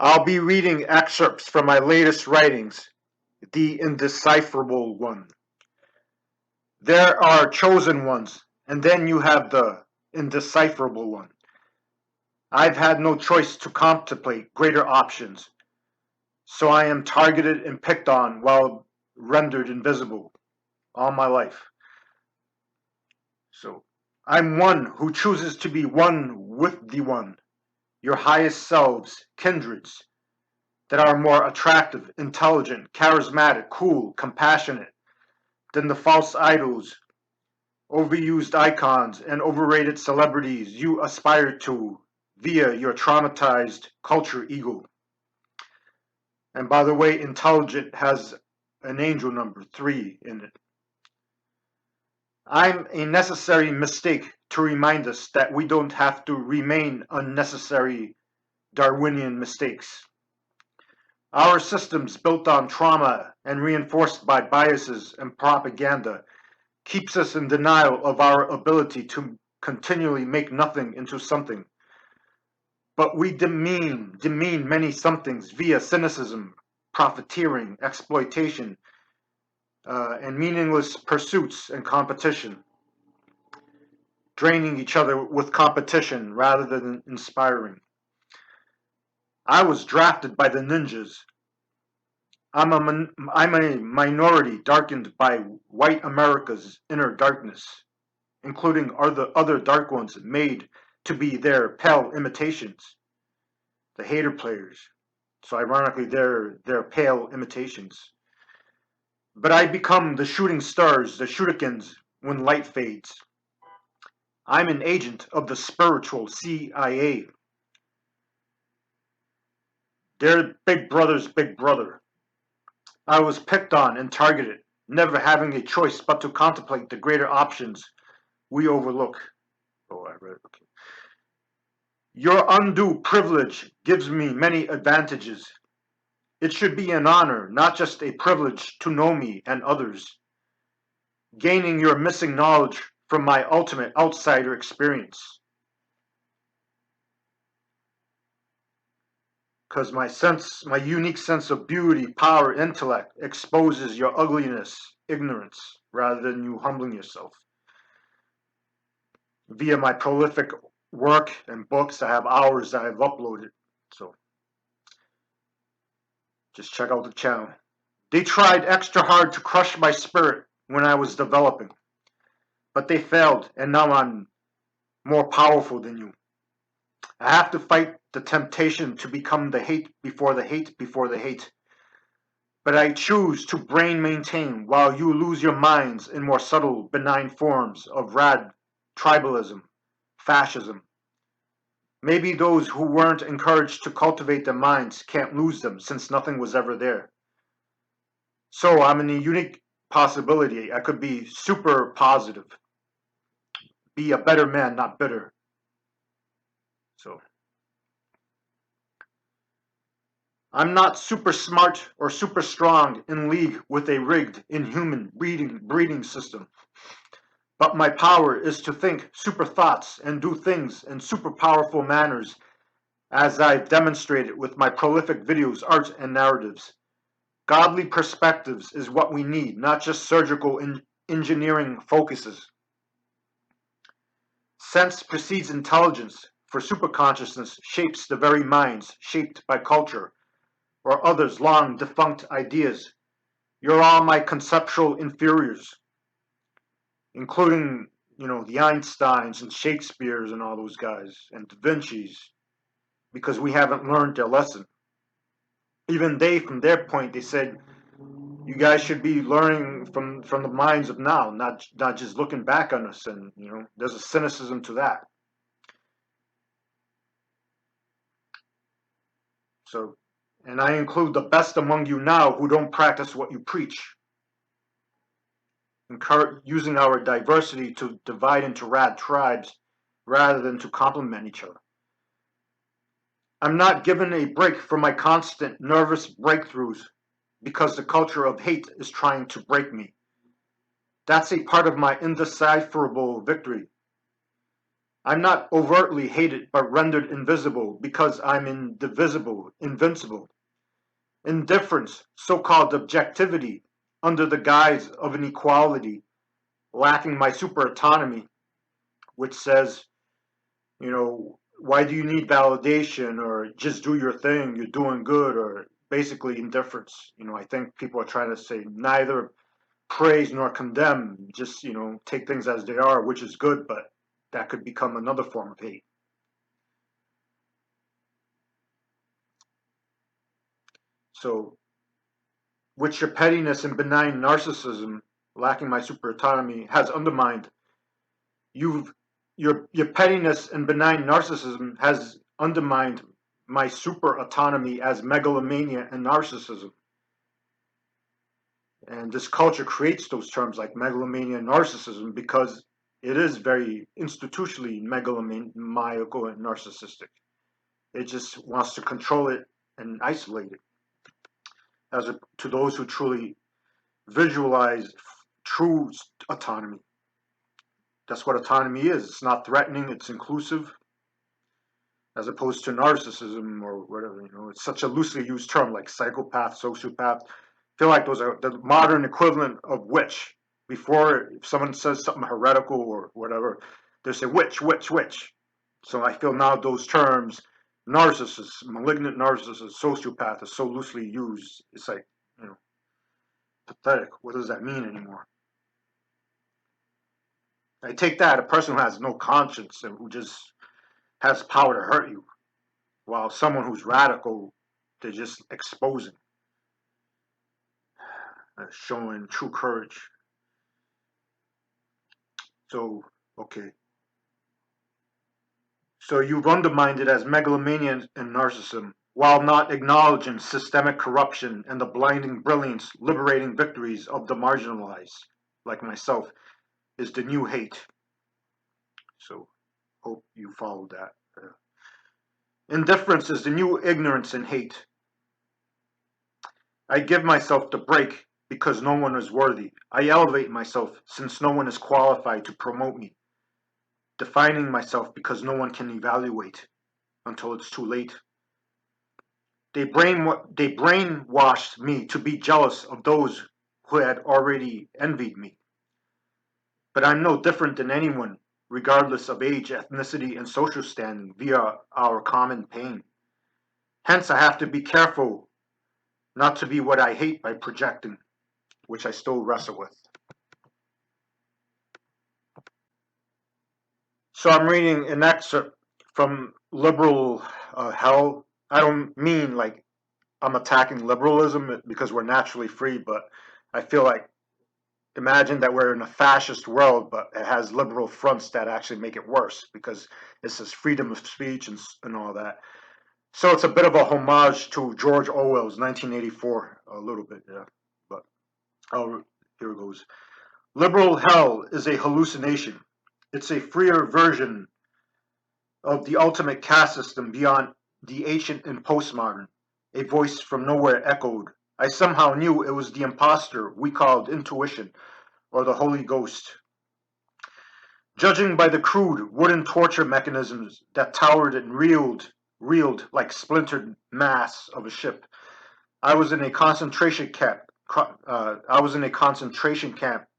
I'll be reading excerpts from my latest writings, The Indecipherable One. There are chosen ones, and then you have the indecipherable one. I've had no choice to contemplate greater options, so I am targeted and picked on while rendered invisible all my life. So I'm one who chooses to be one with the one, your highest selves, kindreds, that are more attractive, intelligent, charismatic, cool, compassionate than the false idols, overused icons, and overrated celebrities you aspire to via your traumatized culture ego. And by the way, intelligent has an angel number 3 in it. I'm a necessary mistake to remind us that we don't have to remain unnecessary Darwinian mistakes. Our systems built on trauma and reinforced by biases and propaganda keeps us in denial of our ability to continually make nothing into something. But we demean many somethings via cynicism, profiteering, exploitation, and meaningless pursuits and competition, draining each other with competition rather than inspiring. I was drafted by the ninjas. I'm a minority darkened by white America's inner darkness, including other dark ones made to be their pale imitations, the hater players. So ironically, they're pale imitations. But I become the shooting stars, the shurikens, when light fades. I'm an agent of the spiritual CIA. They're Big Brother's Big Brother. I was picked on and targeted, never having a choice but to contemplate the greater options we overlook. Oh, I read it. Okay. Your undue privilege gives me many advantages. It should be an honor, not just a privilege, to know me and others. Gaining your missing knowledge from my ultimate outsider experience. Because my unique sense of beauty, power, intellect exposes your ugliness, ignorance, rather than you humbling yourself. Via my prolific work and books, I have hours that I've uploaded. So just check out the channel. They tried extra hard to crush my spirit when I was developing, but they failed, and now I'm more powerful than you. I have to fight the temptation to become the hate before the hate before the hate. But I choose to brain maintain while you lose your minds in more subtle, benign forms of rad tribalism, fascism. Maybe those who weren't encouraged to cultivate their minds can't lose them since nothing was ever there. So I'm in a unique possibility. I could be super positive, be a better man, not bitter. So I'm not super smart or super strong in league with a rigged, inhuman breeding system. But my power is to think super thoughts and do things in super powerful manners, as I've demonstrated with my prolific videos, art, and narratives. Godly perspectives is what we need, not just surgical engineering focuses. Sense precedes intelligence, for superconsciousness shapes the very minds shaped by culture, or others' long defunct ideas. You're all my conceptual inferiors, including, the Einsteins and Shakespeare's and all those guys, and Da Vinci's, because we haven't learned their lesson. Even they, from their point, they said, you guys should be learning from the minds of now, not just looking back on us, and, there's a cynicism to that. So, and I include the best among you now who don't practice what you preach, using our diversity to divide into rad tribes rather than to complement each other. I'm not given a break for my constant nervous breakthroughs because the culture of hate is trying to break me. That's a part of my indecipherable victory. I'm not overtly hated, but rendered invisible because I'm indivisible, invincible. Indifference, so-called objectivity, under the guise of an equality, lacking my super autonomy, which says, why do you need validation, or just do your thing, you're doing good, or basically indifference. I think people are trying to say neither praise nor condemn, just, take things as they are, which is good, but that could become another form of hate. So, which your pettiness and benign narcissism, lacking my super autonomy, has undermined. Your pettiness and benign narcissism has undermined my super autonomy as megalomania and narcissism. And this culture creates those terms like megalomania and narcissism because it is very institutionally megalomaniacal and narcissistic. It just wants to control it and isolate it. As to those who truly visualize true autonomy. That's what autonomy is. It's not threatening, it's inclusive, as opposed to narcissism or whatever. It's such a loosely used term like psychopath, sociopath. I feel like those are the modern equivalent of witch. Before, if someone says something heretical or whatever, they say witch. So I feel now those terms, narcissist, malignant narcissist, sociopath, is so loosely used. It's like, pathetic. What does that mean anymore? I take that a person who has no conscience and who just has power to hurt you, while someone who's radical, they're just exposing, showing true courage. So, okay. So you've undermined it as megalomania and narcissism, while not acknowledging systemic corruption and the blinding brilliance, liberating victories of the marginalized, like myself, is the new hate. So, hope you followed that. Indifference is the new ignorance and hate. I give myself the break because no one is worthy. I elevate myself since no one is qualified to promote me. Defining myself because no one can evaluate until it's too late. They brainwashed me to be jealous of those who had already envied me. But I'm no different than anyone, regardless of age, ethnicity, and social standing, via our common pain. Hence, I have to be careful not to be what I hate by projecting, which I still wrestle with. So I'm reading an excerpt from Liberal Hell. I don't mean like I'm attacking liberalism because we're naturally free, but I feel like, imagine that we're in a fascist world, but it has liberal fronts that actually make it worse because it says freedom of speech and all that. So it's a bit of a homage to George Orwell's 1984, a little bit, yeah. But here it goes. Liberal hell is a hallucination. It's a freer version of the ultimate caste system beyond the ancient and postmodern. A voice from nowhere echoed. I somehow knew it was the imposter we called intuition, or the Holy Ghost. Judging by the crude wooden torture mechanisms that towered and reeled like splintered mass of a ship, I was in a concentration camp.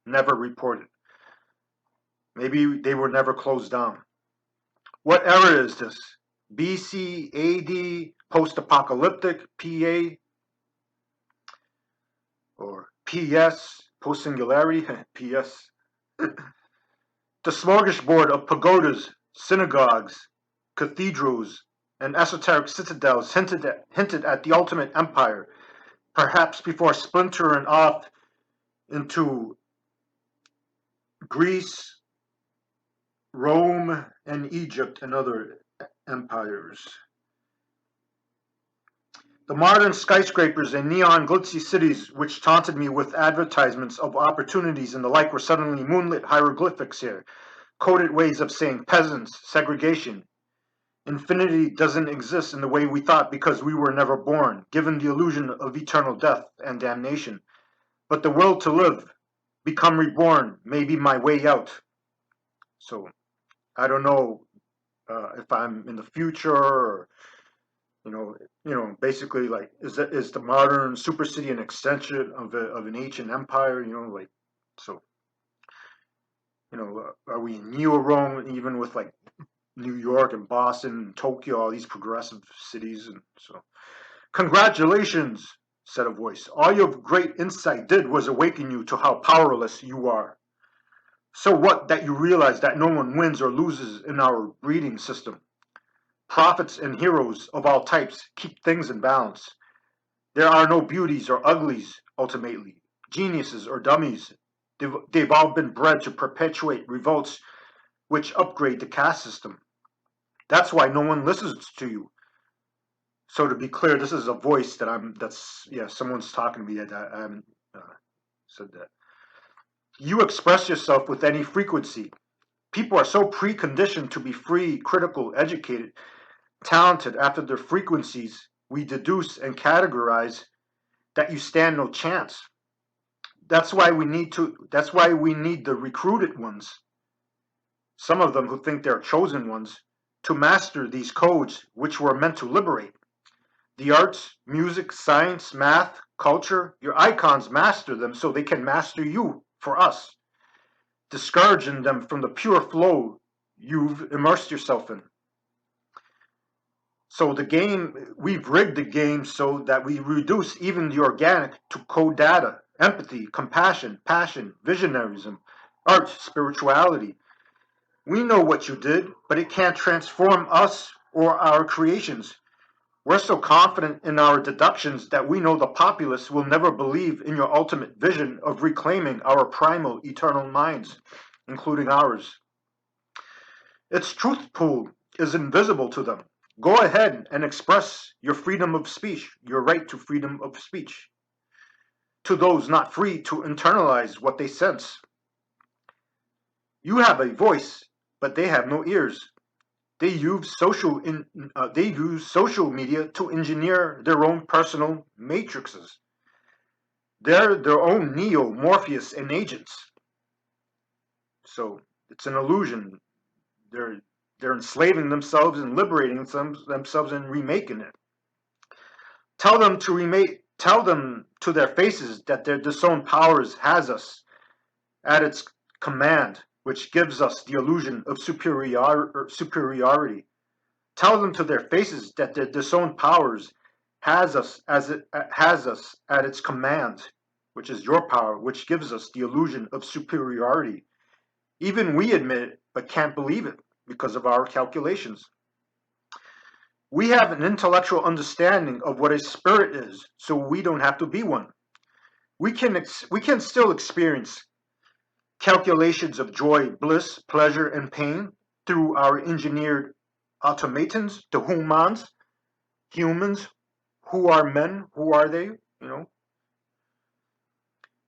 Never reported. Maybe they were never closed down. What era is this? BC, AD, post-apocalyptic, PA, or PS, post-singularity, PS. The smorgasbord of pagodas, synagogues, cathedrals, and esoteric citadels hinted at the ultimate empire, perhaps before splintering off into Greece, Rome, and Egypt and other empires. The modern skyscrapers and neon glitzy cities which taunted me with advertisements of opportunities and the like were suddenly moonlit hieroglyphics here, coded ways of saying peasants, segregation. Infinity doesn't exist in the way we thought because we were never born, given the illusion of eternal death and damnation. But the will to live, become reborn, may be my way out. So, I don't know, if I'm in the future, or basically, like, is the modern super city an extension of an ancient empire? Like, so, are we in Neo Rome, even with like New York and Boston and Tokyo, all these progressive cities? And so, congratulations, said a voice. All your great insight did was awaken you to how powerless you are. So what that you realize that no one wins or loses in our breeding system. Prophets and heroes of all types keep things in balance. There are no beauties or uglies, ultimately, geniuses or dummies. They've all been bred to perpetuate revolts which upgrade the caste system. That's why no one listens to you. So to be clear, this is a voice someone's talking to me that said that. You express yourself with any frequency. People are so preconditioned to be free, critical, educated, talented after their frequencies we deduce and categorize that you stand no chance. That's why we need the recruited ones, some of them who think they're chosen ones, to master these codes which were meant to liberate. The arts, music, science, math, culture, your icons master them so they can master you for us, discouraging them from the pure flow you've immersed yourself in. So we've rigged the game so that we reduce even the organic to code data, empathy, compassion, passion, visionarism, art, spirituality. We know what you did, but it can't transform us or our creations. We're so confident in our deductions that we know the populace will never believe in your ultimate vision of reclaiming our primal eternal minds, including ours. Its truth pool is invisible to them. Go ahead and express your freedom of speech, your right to freedom of speech, to those not free to internalize what they sense. You have a voice, but they have no ears. They use social media to engineer their own personal matrices. They're their own Neo, Morpheus, and agents. So it's an illusion. They're enslaving themselves and liberating themselves and remaking it. Tell them to their faces that their disowned powers has us at its command, which gives us the illusion of superiority. Tell them to their faces that their disowned powers has us at its command, which is your power, which gives us the illusion of superiority. Even we admit it, but can't believe it because of our calculations. We have an intellectual understanding of what a spirit is, so we don't have to be one. We can still experience calculations of joy, bliss, pleasure, and pain through our engineered automatons, the humans, who are men, who are they,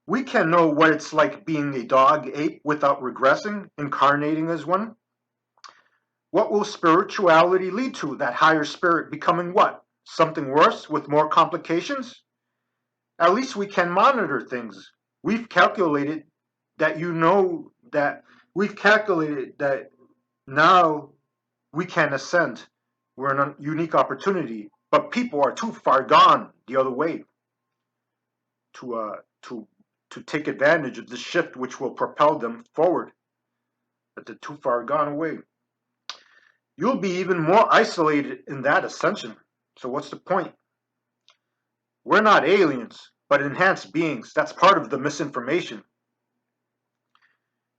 We can know what it's like being a dog ape without regressing, incarnating as one. What will spirituality lead to? That higher spirit becoming what? Something worse with more complications? At least we can monitor things. We've calculated that now we can ascend. We're in a unique opportunity, but people are too far gone the other way to take advantage of the shift which will propel them forward. But they're too far gone away. You'll be even more isolated in that ascension. So what's the point? We're not aliens, but enhanced beings. That's part of the misinformation.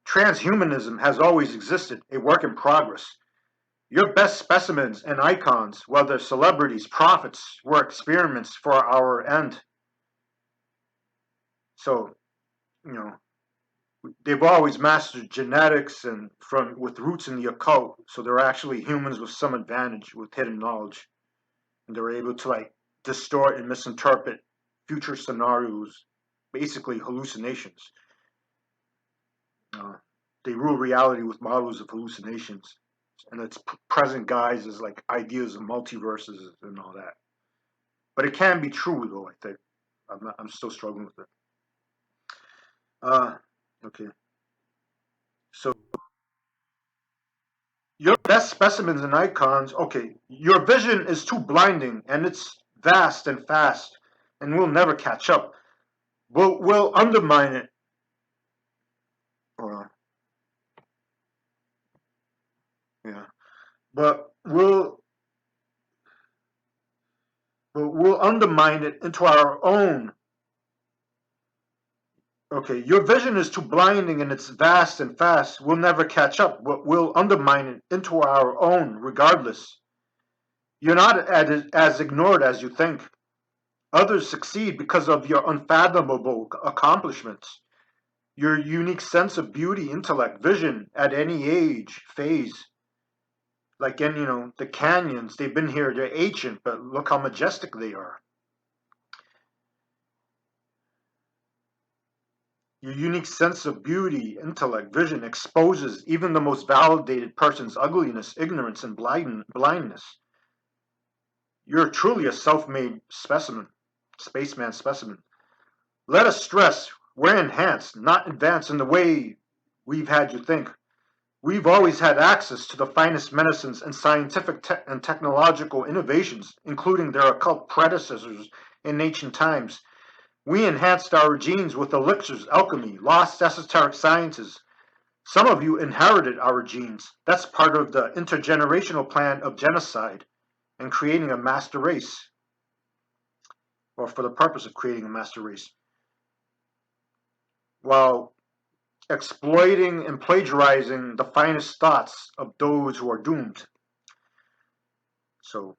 Transhumanism has always existed, a work in progress. Your best specimens and icons, whether celebrities, prophets, were experiments for our end. So, they've always mastered genetics and with roots in the occult, so they're actually humans with some advantage with hidden knowledge. And they're able to distort and misinterpret future scenarios, basically hallucinations. They rule reality with models of hallucinations, and its present guise is ideas of multiverses and all that. But it can be true, though. I think I'm still struggling with it. Okay. So Your best specimens and icons, okay, your vision is too blinding and it's vast and fast and we'll never catch up. We'll undermine it. Yeah. But we'll undermine it into our own. Okay, your vision is too blinding and it's vast and fast. We'll never catch up. We'll undermine it into our own, regardless. You're not as ignored as you think. Others succeed because of your unfathomable accomplishments, your unique sense of beauty, intellect, vision at any age, phase. Like in, the canyons, they've been here, they're ancient, but look how majestic they are. Your unique sense of beauty, intellect, vision exposes even the most validated person's ugliness, ignorance, and blindness. You're truly a self-made specimen, spaceman specimen. Let us stress, we're enhanced, not advanced in the way we've had you think. We've always had access to the finest medicines and scientific and technological innovations, including their occult predecessors in ancient times. We enhanced our genes with elixirs, alchemy, lost esoteric sciences. Some of you inherited our genes. That's part of the intergenerational plan of genocide and creating a master race, or for the purpose of creating a master race, while exploiting and plagiarizing the finest thoughts of those who are doomed. So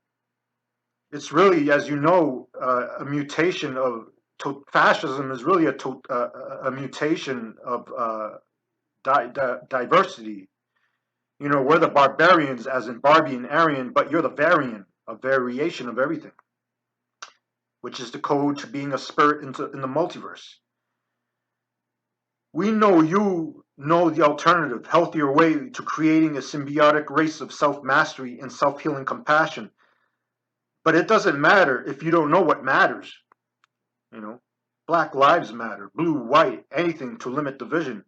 it's really, as you know, a mutation of fascism is really a mutation of diversity. We're the barbarians, as in Barbie and Aryan, but you're the variant, a variation of everything, which is the code to being a spirit in the multiverse. We know you know the alternative, healthier way to creating a symbiotic race of self-mastery and self-healing compassion. But it doesn't matter if you don't know what matters. Black lives matter, blue, white, anything to limit division.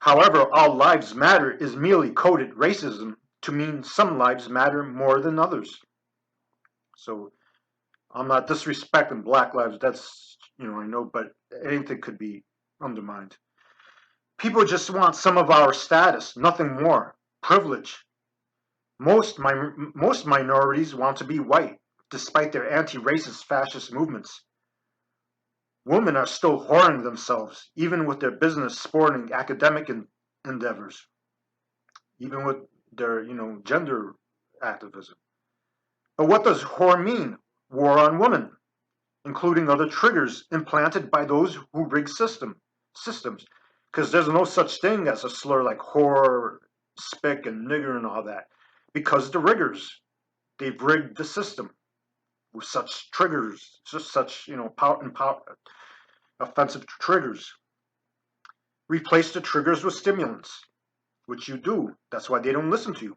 However, all lives matter is merely coded racism to mean some lives matter more than others. So I'm not disrespecting black lives, that's, I know, but anything could be undermined. People just want some of our status, nothing more. Privilege. Most minorities want to be white, despite their anti-racist fascist movements. Women are still whoring themselves, even with their business, sporting, academic endeavors, even with their, gender activism. But what does whore mean? War on women, including other triggers implanted by those who rig systems. Because there's no such thing as a slur like whore, spick, and nigger and all that. Because the riggers, they've rigged the system with such triggers, just such, offensive triggers. Replace the triggers with stimulants, which you do. That's why they don't listen to you.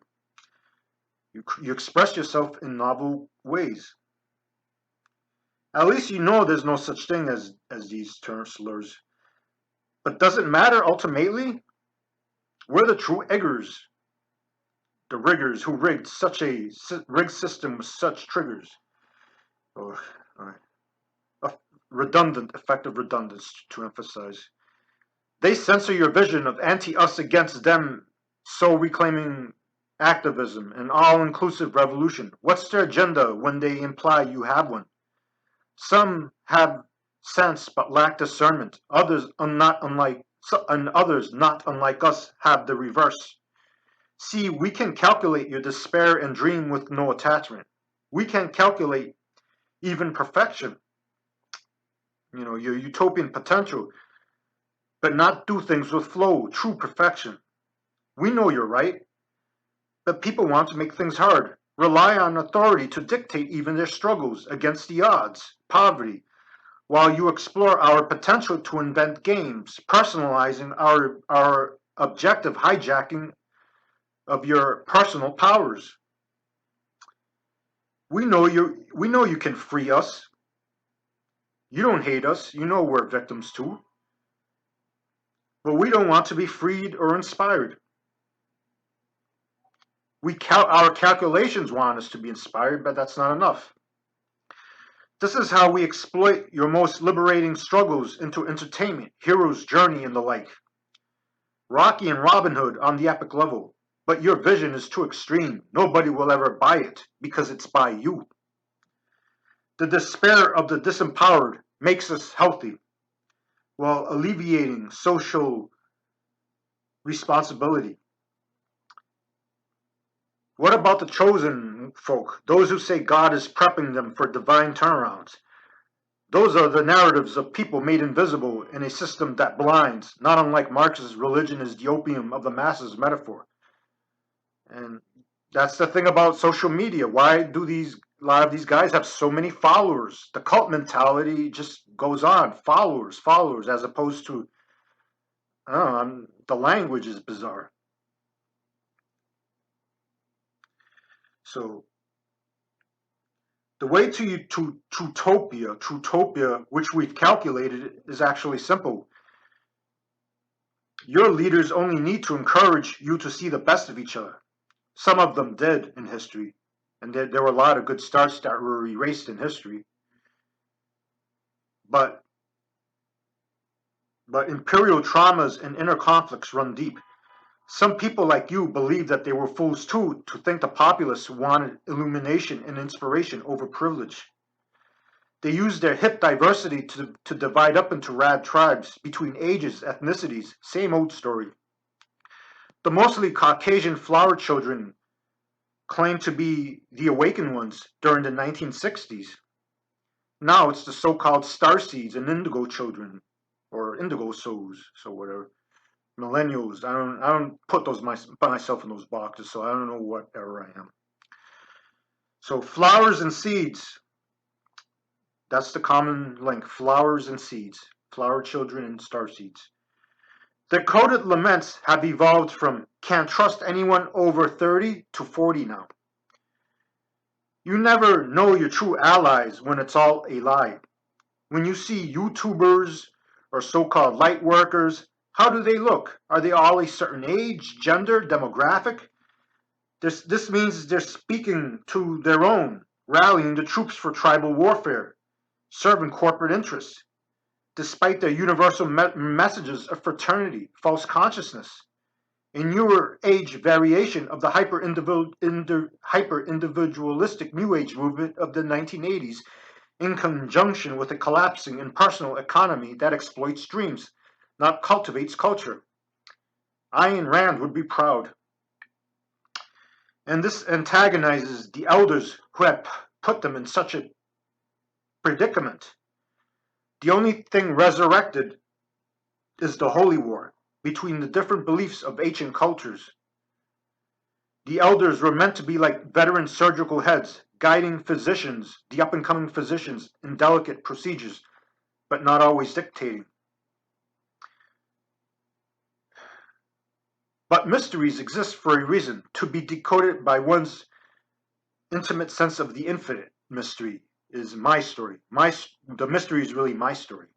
You express yourself in novel ways. At least you know there's no such thing as these term slurs. But does it matter ultimately? We're the true eggers, the riggers who rigged such a rigged system with such triggers. Oh, all right. Redundant, effective redundance to emphasize. They censor your vision of anti-us against them, so reclaiming activism and all-inclusive revolution. What's their agenda when they imply you have one? Some have sense but lack discernment. Others, not unlike us, have the reverse. See, we can calculate your despair and dream with no attachment. We can calculate even perfection, your utopian potential, but not do things with flow, true perfection. We know you're right, but people want to make things hard, rely on authority to dictate even their struggles against the odds, poverty, while you explore our potential to invent games, personalizing our objective hijacking of your personal powers. We know you can free us. You don't hate us, you know we're victims too. But we don't want to be freed or inspired. Our calculations want us to be inspired, but that's not enough. This is how we exploit your most liberating struggles into entertainment, hero's journey, and the like. Rocky and Robin Hood on the epic level, but your vision is too extreme. Nobody will ever buy it because it's by you. The despair of the disempowered makes us healthy, while alleviating social responsibility. What about the chosen folk, those who say God is prepping them for divine turnarounds? Those are the narratives of people made invisible in a system that blinds, not unlike Marx's religion is the opium of the masses metaphor. And that's the thing about social media. Why do a lot of these guys have so many followers? The cult mentality just goes on. Followers, followers, as opposed to, the language is bizarre. So the way to Trutopia, which we've calculated, is actually simple. Your leaders only need to encourage you to see the best of each other. Some of them did in history, and there were a lot of good starts that were erased in history. But imperial traumas and inner conflicts run deep. Some people like you believe that they were fools too to think the populace wanted illumination and inspiration over privilege. They used their hip diversity to divide up into rad tribes between ages, ethnicities, same old story. The mostly Caucasian flower children claimed to be the awakened ones during the 1960s. Now it's the so-called starseeds and indigo children, or indigo souls, so whatever. Millennials. I don't put myself in those boxes, so I don't know what era I am. So flowers and seeds. That's the common link. Flowers and seeds. Flower children and starseeds. The coded laments have evolved from can't trust anyone over 30 to 40 now. You never know your true allies when it's all a lie. When you see YouTubers or so-called light workers, how do they look? Are they all a certain age, gender, demographic? This means they're speaking to their own, rallying the troops for tribal warfare, serving corporate interests, despite their universal messages of fraternity, false consciousness, a newer age variation of the hyper-individualistic New Age movement of the 1980s, in conjunction with a collapsing impersonal economy that exploits dreams, not cultivates culture. Ayn Rand would be proud. And this antagonizes the elders who had put them in such a predicament. The only thing resurrected is the holy war between the different beliefs of ancient cultures. The elders were meant to be like veteran surgical heads, guiding physicians, the up-and-coming physicians, in delicate procedures, but not always dictating. But mysteries exist for a reason, to be decoded by one's intimate sense of the infinite. Mystery is my story. The mystery is really my story.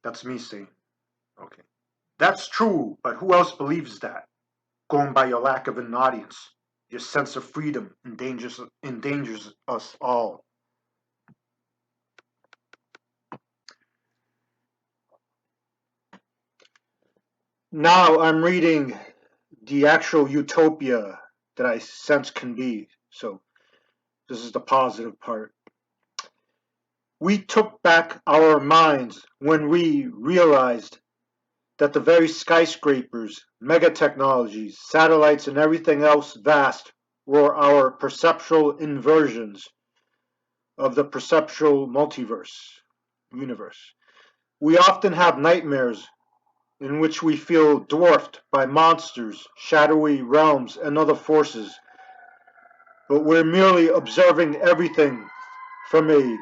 That's me saying, okay. That's true, but who else believes that? Going by your lack of an audience, your sense of freedom endangers us all. Now I'm reading the actual utopia that I sense can be. So this is the positive part. We took back our minds when we realized that the very skyscrapers, mega technologies, satellites, and everything else vast were our perceptual inversions of the perceptual universe. We often have nightmares in which we feel dwarfed by monsters, shadowy realms, and other forces, but we're merely observing everything from a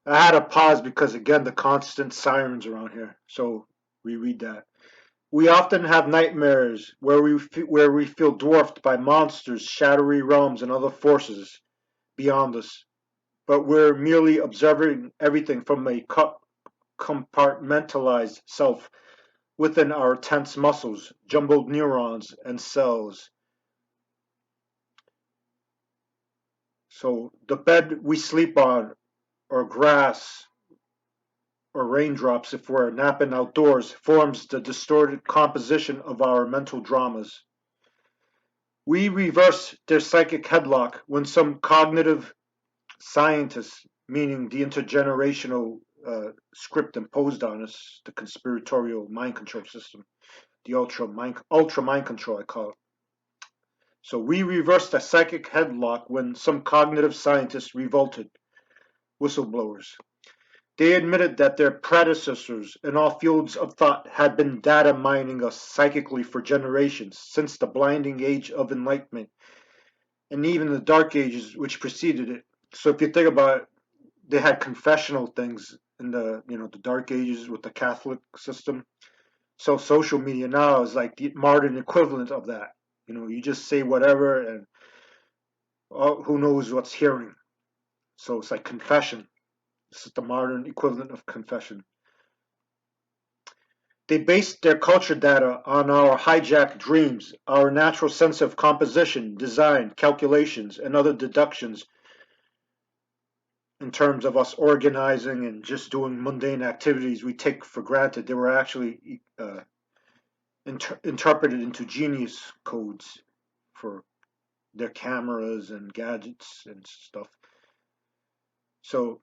I had to pause because, again, the constant sirens around here, so reread that. We often have nightmares where we feel dwarfed by monsters, shadowy realms, and other forces beyond us, but we're merely observing everything from a compartmentalized self. within our tense muscles, jumbled neurons, and cells. So the bed we sleep on, or grass, or raindrops if we're napping outdoors, forms the distorted composition of our mental dramas. We reverse their psychic headlock when some cognitive scientists, meaning the intergenerational script imposed on us, the conspiratorial mind control system, the ultra mind control, I call it. So we reversed the psychic headlock when some cognitive scientists revolted, whistleblowers. They admitted that their predecessors in all fields of thought had been data mining us psychically for generations, since the blinding age of enlightenment, and even the dark ages which preceded it. So if you think about it, they had confessional things in the the dark ages with the Catholic system. So social media now is like the modern equivalent of that. You just say whatever, and who knows what's hearing. So it's like confession. This is the modern equivalent of confession. They based their culture data on our hijacked dreams, our natural sense of composition, design, calculations, and other deductions in terms of us organizing and just doing mundane activities we take for granted. They were actually interpreted into genius codes for their cameras and gadgets and stuff. So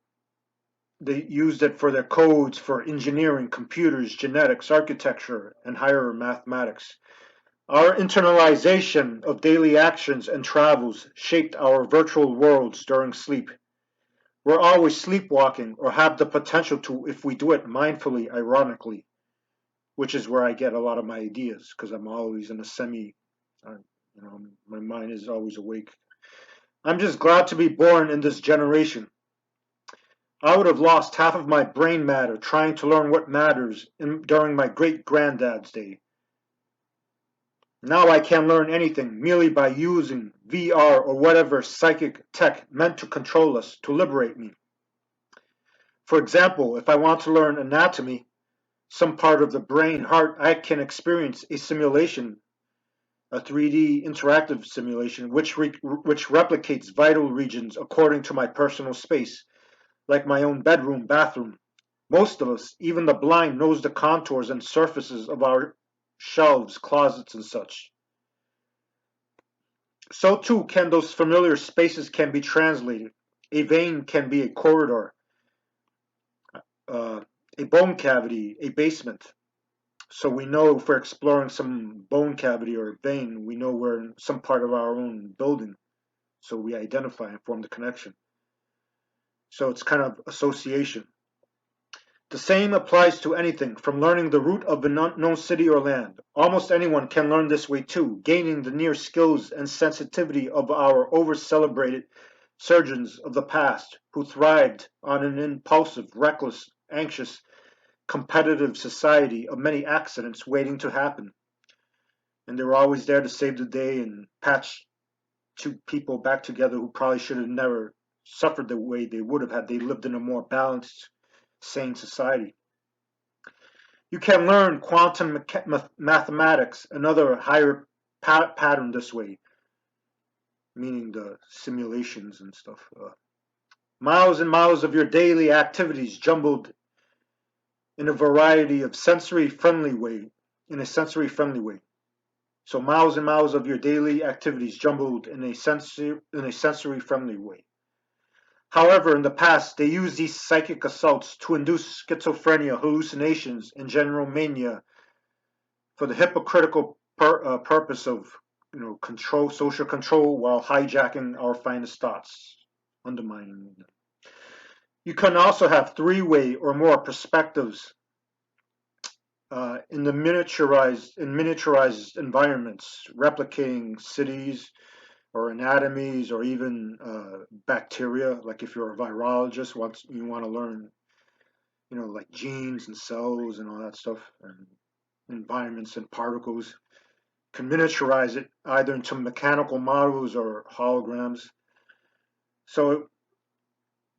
they used it for their codes for engineering, computers, genetics, architecture, and higher mathematics. Our internalization of daily actions and travels shaped our virtual worlds during sleep. We're always sleepwalking, or have the potential to if we do it mindfully, ironically, which is where I get a lot of my ideas, because I'm always in a my mind is always awake. I'm just glad to be born in this generation. I would have lost half of my brain matter trying to learn what matters during my great-granddad's day. Now I can learn anything merely by using VR or whatever psychic tech meant to control us to liberate me. For example, if I want to learn anatomy, some part of the brain, heart, I can experience a simulation, a 3D interactive simulation, which replicates vital regions according to my personal space, like my own bedroom, bathroom. Most of us, even the blind, knows the contours and surfaces of our shelves, closets, and such. So too can those familiar spaces can be translated. A vein can be a corridor, a bone cavity, a basement. So we know if we're exploring some bone cavity or vein, we know we're in some part of our own building. So we identify and form the connection. So it's kind of association. The same applies to anything, from learning the route of an unknown city or land. Almost anyone can learn this way too, gaining the near skills and sensitivity of our over-celebrated surgeons of the past, who thrived on an impulsive, reckless, anxious, competitive society of many accidents waiting to happen. And they were always there to save the day and patch two people back together who probably should have never suffered the way they would have had they lived in a more balanced, sane society. You can learn quantum mathematics, another higher pattern this way, meaning the simulations and stuff. Miles and miles of your daily activities jumbled in a variety of sensory-friendly way, in a sensory-friendly way. So miles and miles of your daily activities jumbled in a sensory-friendly way. However, in the past, they used these psychic assaults to induce schizophrenia, hallucinations, and general mania for the hypocritical purpose of control, social control, while hijacking our finest thoughts, undermining them. You can also have three-way or more perspectives in miniaturized environments, replicating cities or anatomies or even bacteria. Like if you're a virologist, you want to learn, like genes and cells and all that stuff, and environments and particles, can miniaturize it either into mechanical models or holograms. So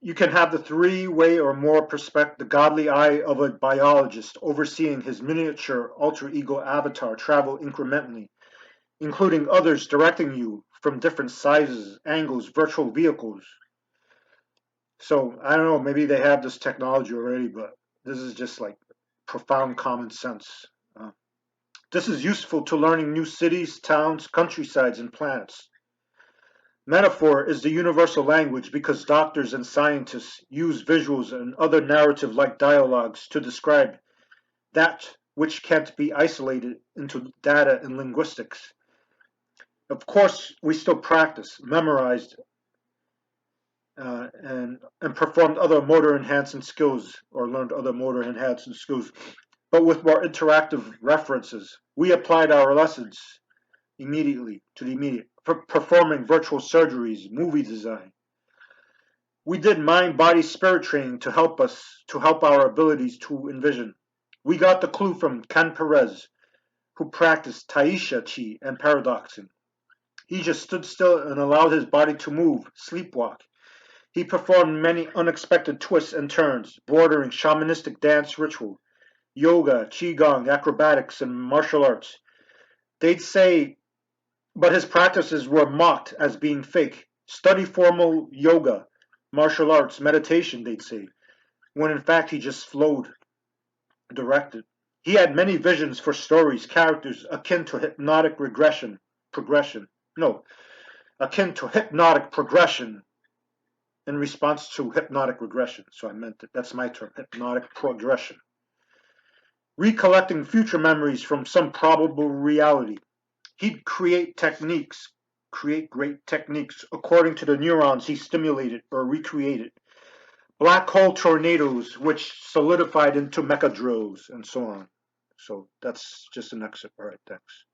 You can have the three-way or more perspective, the godly eye of a biologist overseeing his miniature alter ego avatar travel incrementally, including others directing you from different sizes, angles, virtual vehicles. So I don't know, maybe they have this technology already, but this is just like profound common sense. Uh, this is useful to learning new cities, towns, countrysides, and planets. Metaphor is the universal language because doctors and scientists use visuals and other narrative-like dialogues to describe that which can't be isolated into data and linguistics. Of course, we still practice, memorized, and performed other motor enhancing skills or learned other motor enhancing skills, but with more interactive references. We applied our lessons immediately to the immediate, performing virtual surgeries, movie design. We did mind, body, spirit training to help our abilities to envision. We got the clue from Ken Perez, who practiced Taisha Chi and paradoxing. He just stood still and allowed his body to move, sleepwalk. He performed many unexpected twists and turns, bordering shamanistic dance ritual, yoga, qigong, acrobatics, and martial arts. They'd say, but his practices were mocked as being fake. Study formal yoga, martial arts, meditation, they'd say, when in fact he just flowed, directed. He had many visions for stories, characters akin to hypnotic progression. No, akin to hypnotic progression in response to hypnotic regression. So I meant that. That's my term, hypnotic progression. Recollecting future memories from some probable reality. He'd create great techniques according to the neurons he stimulated or recreated. Black hole tornadoes, which solidified into mecha drills, and so on. So that's just an excerpt. All right, thanks.